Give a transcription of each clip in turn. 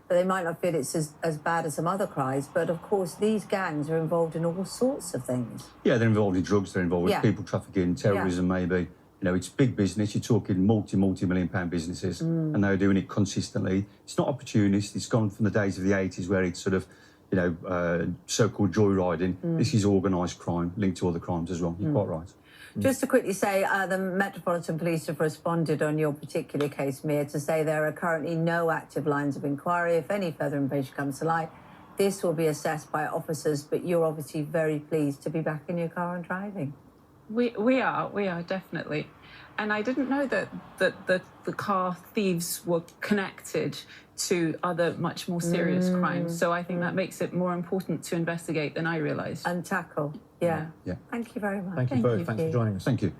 but they might not feel it's as bad as some other crimes. But of course, these gangs are involved in all sorts of things. Yeah, they're involved in drugs, they're involved with people trafficking, terrorism maybe. You know, it's big business. You're talking multi-million-pound businesses, and they're doing it consistently. It's not opportunist. It's gone from the days of the 80s where it's sort of, you know, so-called joyriding. This is organised crime linked to other crimes as well. You're quite right. Just to quickly say, the Metropolitan Police have responded on your particular case, Mia, to say there are currently no active lines of inquiry. If any further information comes to light, this will be assessed by officers, but you're obviously very pleased to be back in your car and driving. We are definitely. And I didn't know that the car thieves were connected to other much more serious crimes. So I think that makes it more important to investigate than I realised. And tackle, yeah. Thank you very much. Thank you both. Thanks for joining us. Thank you.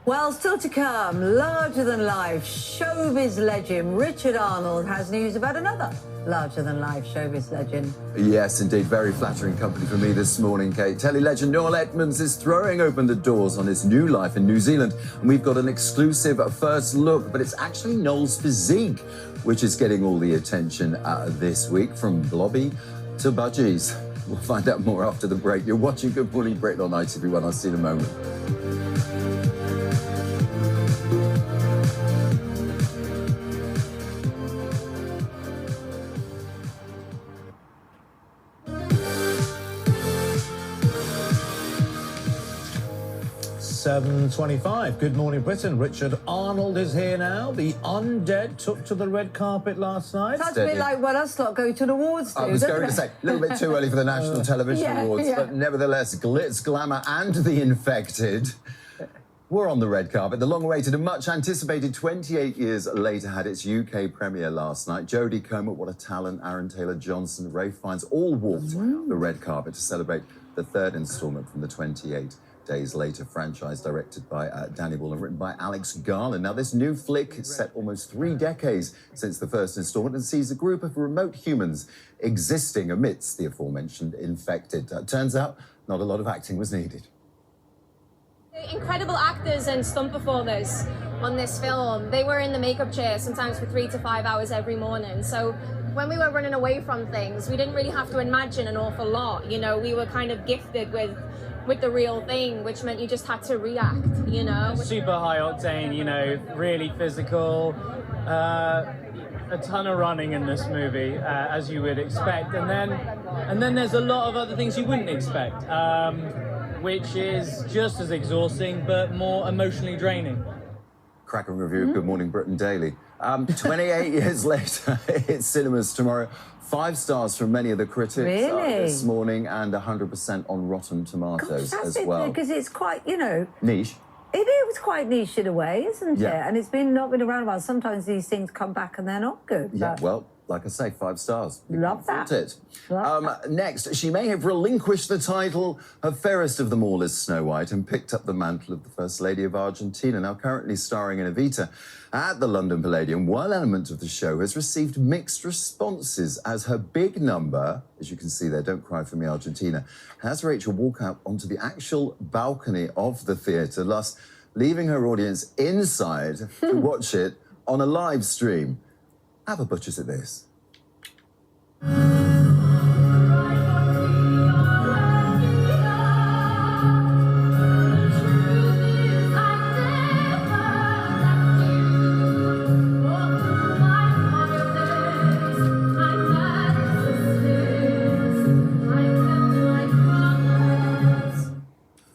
Well, still to come, larger-than-life showbiz legend Richard Arnold has news about another larger-than-life showbiz legend. Yes, indeed. Very flattering company for me this morning, Kate. Telly legend Noel Edmonds is throwing open the doors on his new life in New Zealand. And we've got an exclusive first look, but it's actually Noel's physique, which is getting all the attention this week, from blobby to budgies. We'll find out more after the break. You're watching Good Morning Britain on ITV1. I'll see you in a moment. .25. Good morning, Britain. Richard Arnold is here now. The undead took to the red carpet last night. That's a bit like what us lot go to the awards do, I was going to say, a little bit too early for the National Television Awards, but nevertheless, glitz, glamour and the infected were on the red carpet. The long-awaited and much-anticipated 28 years later had its UK premiere last night. Jodie Comer, what a talent, Aaron Taylor-Johnson, Ralph Fiennes, all walked the red carpet to celebrate the third instalment from the 28 Days Later franchise, directed by Danny Boyle and written by Alex Garland. Now, this new flick is set almost 3 decades since the first installment and sees a group of remote humans existing amidst the aforementioned infected. Turns out, not a lot of acting was needed. Incredible actors and stunt performers on this film. They were in the makeup chair sometimes for 3 to 5 hours every morning. So when we were running away from things, we didn't really have to imagine an awful lot. You know, we were kind of gifted with the real thing, which meant you just had to react, you know. Super high octane, you know, really physical, a ton of running in this movie, as you would expect, and then there's a lot of other things you wouldn't expect, which is just as exhausting but more emotionally draining. Cracking review of Good Morning Britain Daily. 28 years later, it's cinemas tomorrow. 5 stars from many of the critics this morning, and 100% on Rotten Tomatoes as well. Because it's quite, you know... Niche. It was quite niche in a way, isn't it? And it's not been around a while. Sometimes these things come back and they're not good. Yeah, well, like I say, 5 stars. Love that. Next, she may have relinquished the title of fairest of them all as Snow White and picked up the mantle of the First Lady of Argentina, now currently starring in Evita at the London Palladium. One element of the show has received mixed responses as her big number, as you can see there, Don't Cry For Me Argentina, has Rachel walk out onto the actual balcony of the theatre, thus leaving her audience inside to watch it on a live stream. Have a butchers at this.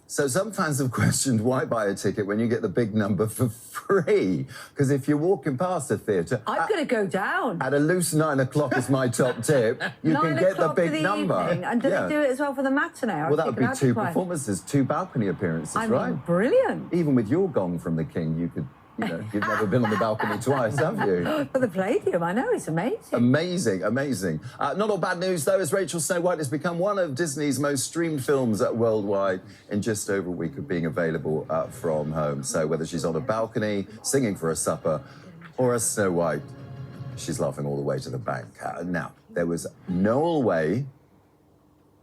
So some fans have questioned why buy a ticket when you get the big number for free? Because if you're walking past the theatre... I'm going to go down. At a loose 9 o'clock is my top tip. You can get the big number. Evening. And do they do it as well for the matinee? Well, that would be 2 performances, 2 balcony appearances, right? Brilliant. Even with your gong from the King, you could... You know, you've never been on the balcony twice, have you? For the Palladium, I know, it's amazing. Amazing, amazing. Not all bad news, though, as Rachel Snow White has become one of Disney's most streamed films worldwide in just over a week of being available from home. So whether she's on a balcony, singing for a supper, or as Snow White, she's laughing all the way to the bank. Now, there was Noel Way.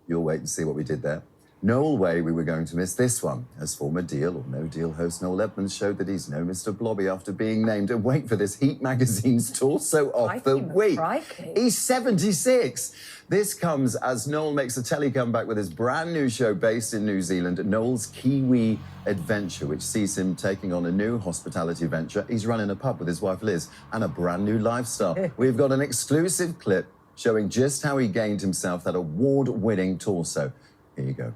You'll wait and see what we did there. No way we were going to miss this one, as former Deal or No Deal host Noel Edmonds showed that he's no Mr. Blobby after being named, and wait for this, Heat magazine's Torso of the Week. He's 76. This comes as Noel makes a telly comeback with his brand new show based in New Zealand, Noel's Kiwi Adventure, which sees him taking on a new hospitality venture. He's running a pub with his wife Liz and a brand new lifestyle. We've got an exclusive clip showing just how he gained himself that award-winning torso. Here you go.